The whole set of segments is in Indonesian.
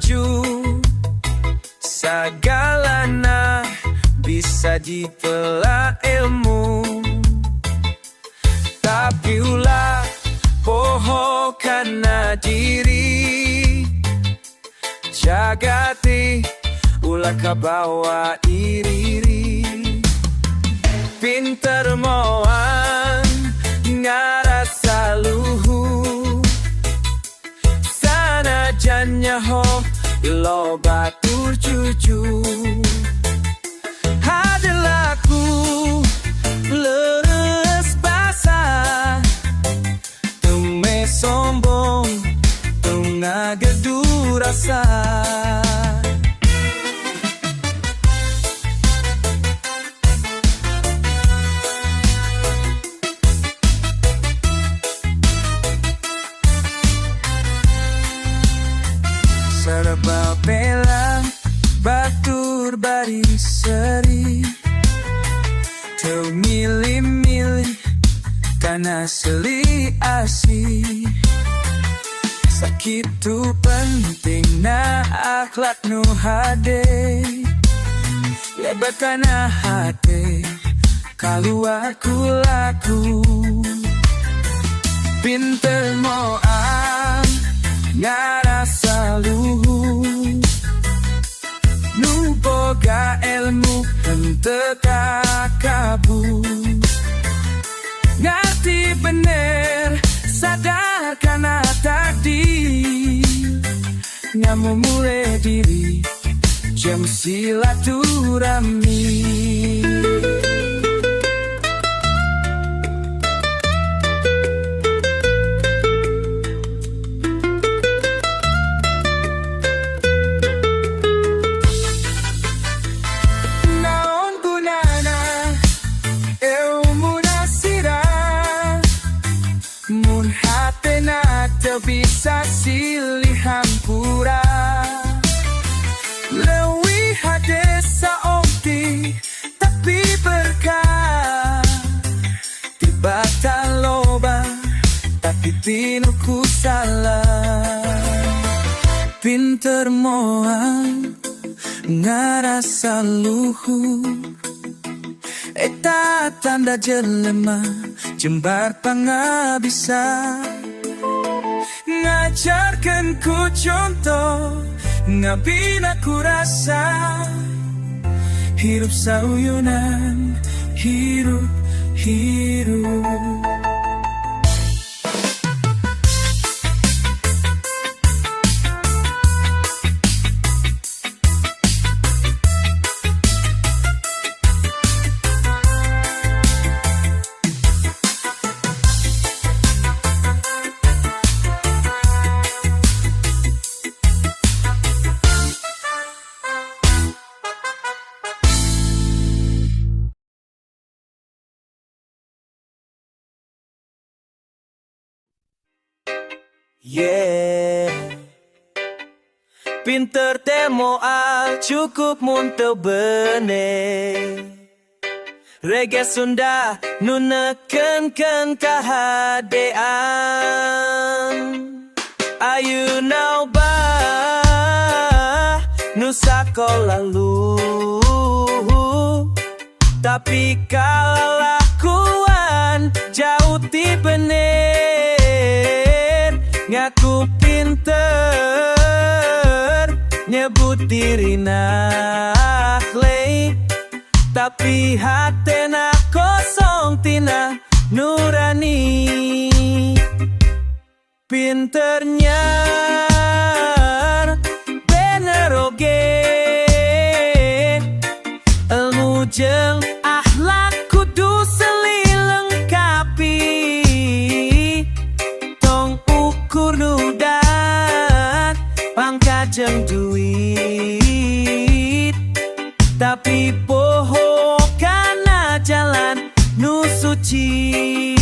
maju, segalanya bisa ditelah ilmu. Tapi ulah poho karena diri, jagati ulah kabawa iri. Pinter moan ngarasa luhu, sana janya ho ilo batur cucu. Hadilaku leres basah, tume sombong tunga gedu rasa. Serba bela batur baris seri, teu milih-milih karena seli asih. Sakitu penting na akhlak nu hade, lebat karena hati kaluar kulaku. Pinter moal ngarasa luhu, nu boga ilmu henteu kakabu. Ngerti bener sadar kana takdir, ngamumule diri jam silaturahmi. Bisa silih hampura, lewi hadesa opti tapi berkah. Tiba tak loba tapi tinuku salah. Pinter moal ngarasa luhur, eta tanda jelema jembar pangabisa. Ngajarkan ku contoh, ngabina ku rasa, hirup sauyunan, hirup. Yeah, pinter temoal cukup mun teu bener. Reggae Sunda nu nekenkeun kahadean. Ayeuna bah nu sakola luhur, tapi kalalakuan jauh ti bener. Ngaku pinter nyebut diri naklei, tapi hatena kosong tina nurani. Pinternya bener oge, ilmu jeung akhlak kudu selilengkapi. Kurnu dan pangkat jeung duit, tapi poho kana jalan nu suci.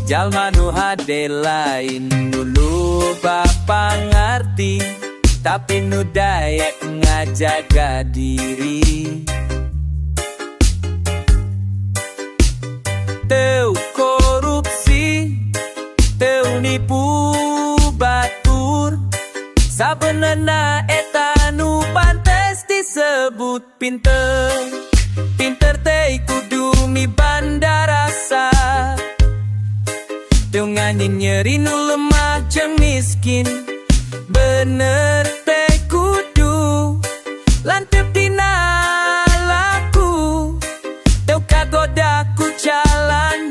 jalma nu hade lain dulu bapa ngerti, tapi nu daya ngajaga diri. Teu korupsi, teu nipu batur, sabenerna eta nu pantes disebut pinter. Pinter teh kudu mibanda rasa, teu nganyin nyeri nu lemah jeung miskin. Bener teh kudu lantep dina laku, teu kagoda ku jalan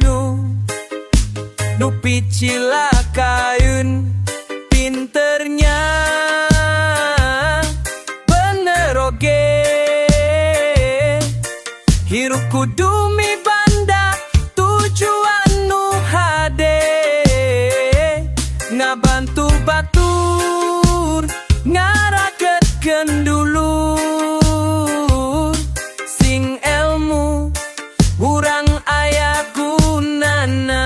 nu picilakaeun pinternya. Bener oge hirup kudu mibanda tujuan nu hade, ngabantu batur ngaragetkeun dulur, sing ilmu urang aya gunana.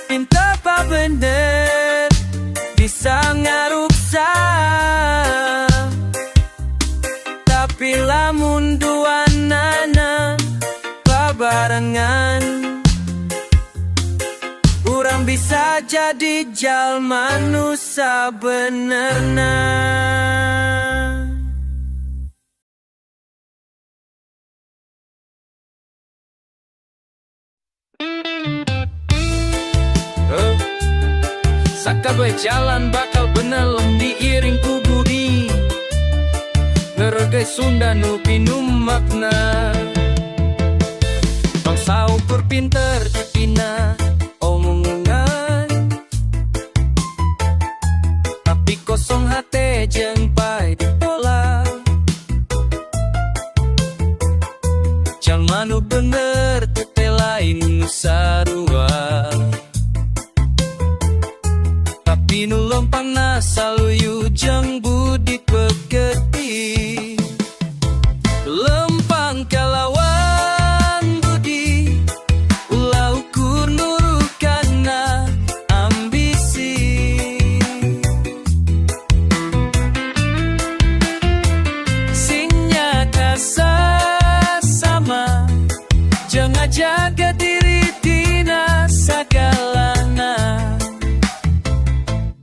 Pinter pa bener bisa ngaruksa, tapi lamun duanana babarengan, urang bisa jadi jalma nu sabenerna. Sakabeh jalan bakal benelem diiring ku budi, ngeregai Sunda nu pinum makna. Bangsa ukur pinter tipina omongan, tapi kosong hate jeung pai ditolak. Jalma nu bener tete lain nu sarua, tapi nu lompangna saluyu jeung budi pegeti. Lempang kalawan budi, ulah ukur nurukana ambisi. Sing nyata sasama, jeung ngajaga diri dina sagalana.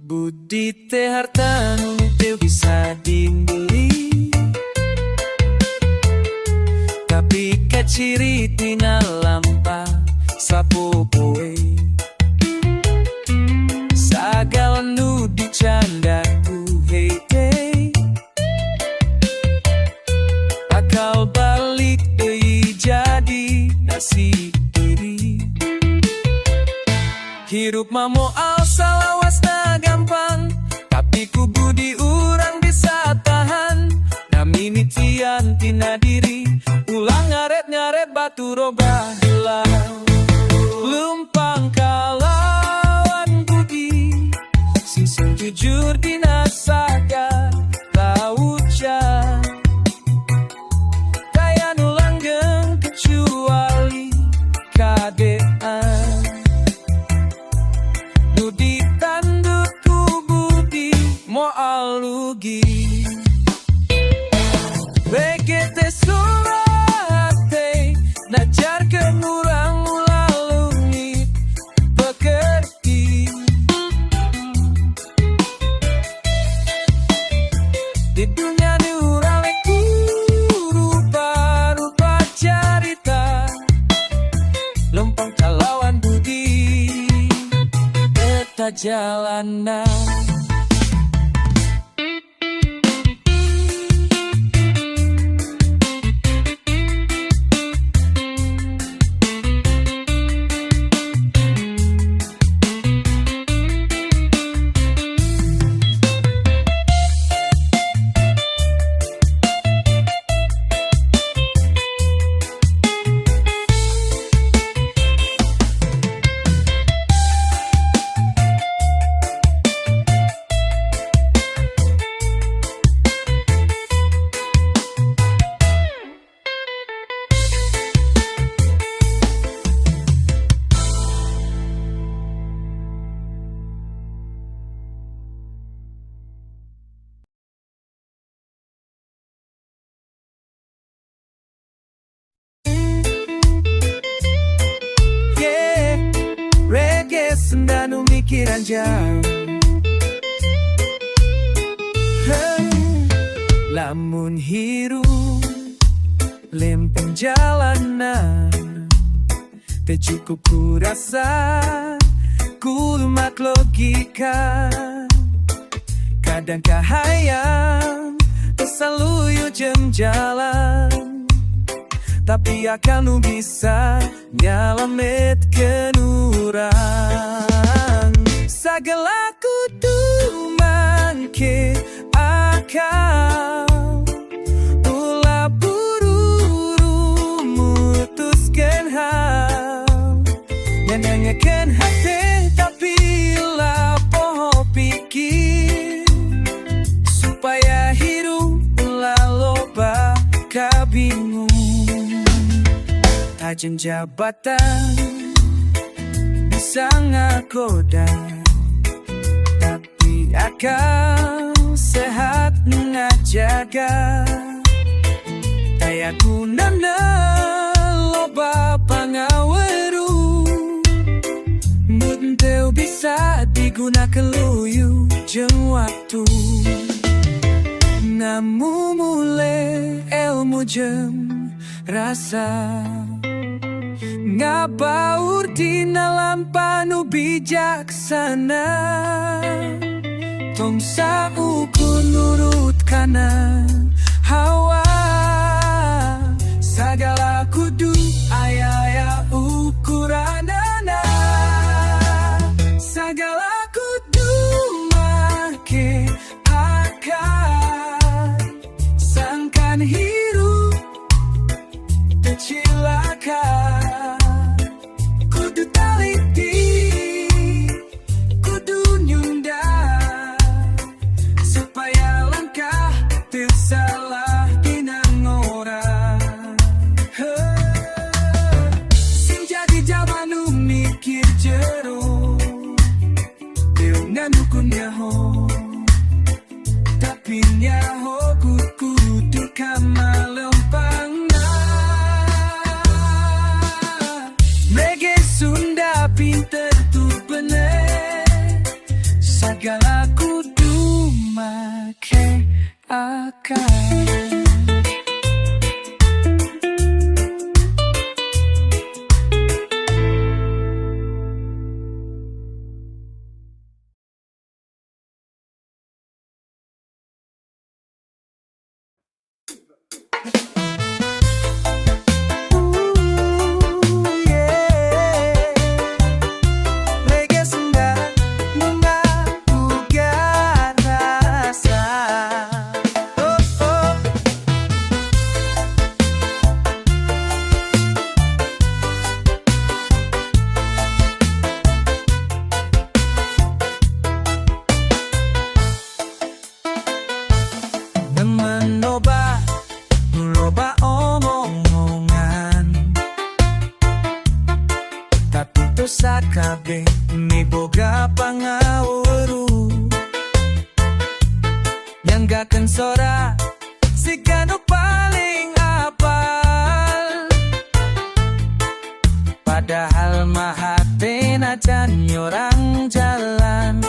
Budi teh harta nu teu bisa dibeli, tapi kaciri tina lampa sapopoe. Sagala nu dicandaku hei, akal balik deui jadi nasib diri. Hirup mamoal salawasna gampang, tapi ku budi urang bisa tahan. Nami mitian tina diri, ulang ngaret-ngaret batu roba hilang. Lumpang kalawan budi, sing jujur dina saga laucan. Kaya nu langgeng kecuali kadean, nu ditanduk ku budi moal lugi. BGT surate najarkeun urang ulah leungit pekerti. Di dunia ni urang leku rupa-rupa carita, lempang kalawan budi eta jalanan. sendanu mikiran jauh. Lamun hirup lempeng jalanan, teu cukup kurasa kulmat logika. Kadang kahayang tersaluyu jam jalan, tapi akan nu bisa nyalametkeun urang. Sagala kudu mangke akal, ulah buru mutuskeun hal. Nyenengekeun hati tapi ulah poho pikir, supaya hidup ulah loba kabingung. Tajem jabatan bisa ngagoda, tapi akal sehat ngajaga. Daya gunana loba pangaweru, muten teu bisa digunakan luyu jeung waktu. Namu mulai ilmu jeung rasa, ngabaur dina lampanu bijaksana. Tong saukur nurut kana hawa, sagala kudu aya ukuranana. Sagala kudu make akal, sangkan hirup tercilaka. Kudu taliti, kudu nyunda, supaya langkah teu salah dinang orang. Sing jadi jalma nu mikir jero, teu ngandukun nyaho, tapi nyaho kudu kamalempangna. Mege Sunda pinter tu bener, sagala kudu make akal. Loba omong-omongan, tapi tu sakabe miboga pangaweru. Nyanggakeun sora si kanu paling apal, padahal mah hatena can nyorang jalan.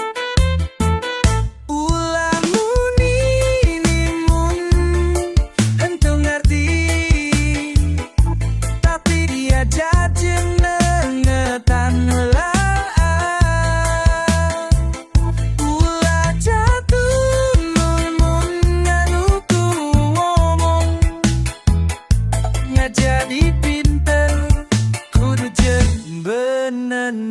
Jadi pinter kudu jeung beuneunan.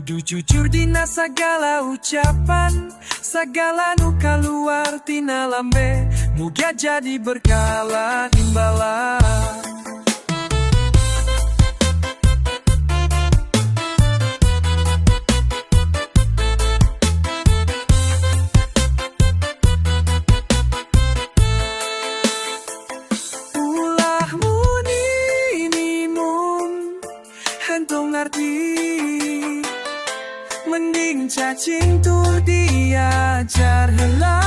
Kudu jujur dina sagala ucapan, sagala nu kaluar tina lambe, muga jadi berkala imbalan. Ulah muni minum hentong ngerti, mending cacing tuh diajar heula.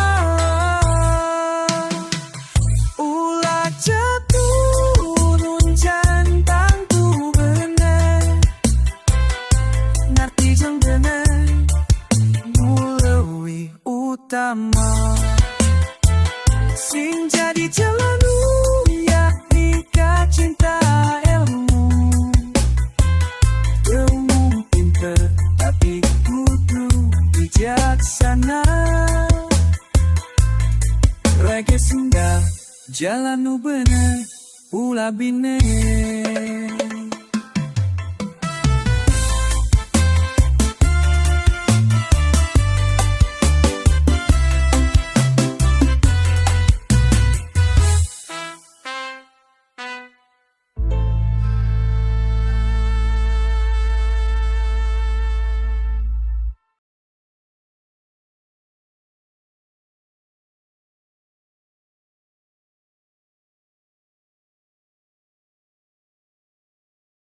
Ulah caturun jantang tuh bener, ngerti jeung bener muleuwi utama. Sing jadi jelanu yakni cinta ilmu, ilmu pinter tapi kudu bijaksana. Rege sungguh jalan nu bener ulah bine.